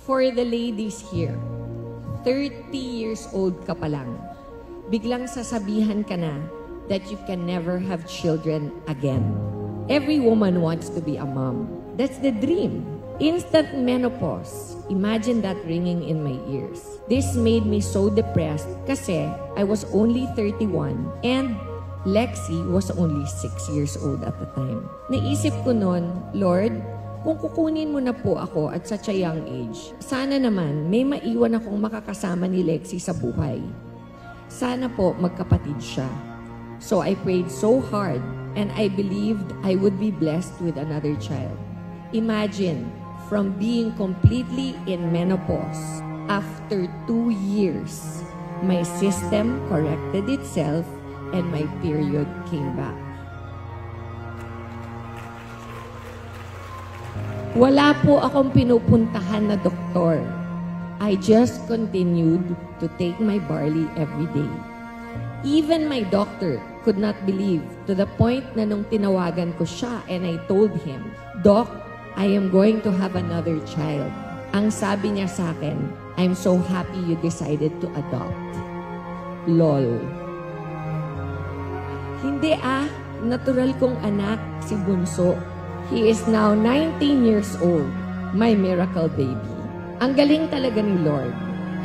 For the ladies here, 30 years old ka pa lang, biglang sasabihan ka na that you can never have children again. Every woman wants to be a mom. That's the dream. Instant menopause. Imagine that ringing in my ears. This made me so depressed kasi I was only 31 and Lexi was only 6 years old at the time. Naisip ko noon, Lord, kung kukunin mo na po ako at such a young age, sana naman may maiwan akong makakasama ni Lexi sa buhay. Sana po magkapatid siya. So I prayed so hard and I believed I would be blessed with another child. Imagine, from being completely in menopause, after 2 years, my system corrected itself and my period came back. Wala po akong pinupuntahan na doktor. I just continued to take my barley every day. Even my doctor could not believe, to the point na nung tinawagan ko siya and I told him, Doc, I am going to have another child. Ang sabi niya sa akin, I'm so happy you decided to adopt. LOL. Hindi natural kong anak si Bunso. He is now 19 years old, my miracle baby. Ang galing talaga ni Lord.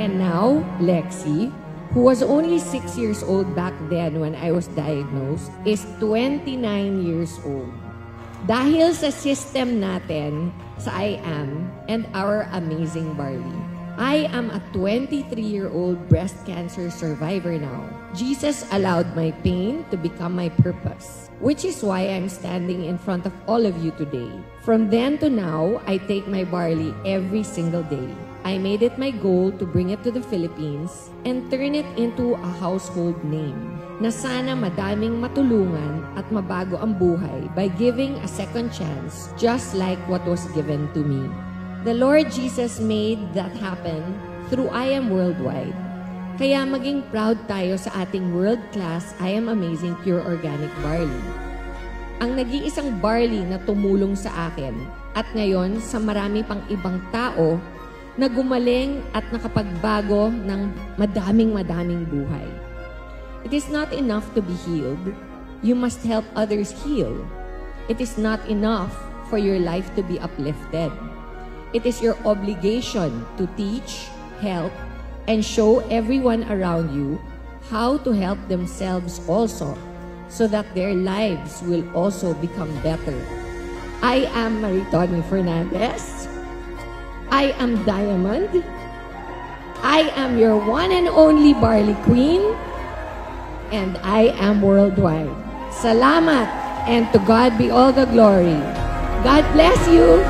And now, Lexi, who was only 6 years old back then when I was diagnosed, is 29 years old. Dahil sa system natin, sa I Am, and our amazing barley, I am a 23-year-old breast cancer survivor now. Jesus allowed my pain to become my purpose, which is why I'm standing in front of all of you today. From then to now, I take my barley every single day. I made it my goal to bring it to the Philippines and turn it into a household name na sana madaming matulungan at mabago ang buhay by giving a second chance just like what was given to me. The Lord Jesus made that happen through I Am Worldwide. Kaya maging proud tayo sa ating world-class I Am Amazing Pure Organic Barley. Ang nag-iisang barley na tumulong sa akin at ngayon sa marami pang ibang tao na gumaling at nakapagbago ng madaming buhay. It is not enough to be healed. You must help others heal. It is not enough for your life to be uplifted. It is your obligation to teach, help, and show everyone around you how to help themselves also so that their lives will also become better. I am Maritoni Fernandez. I am Diamond. I am your one and only Barley Queen. And I am worldwide. Salamat, and to God be all the glory. God bless you.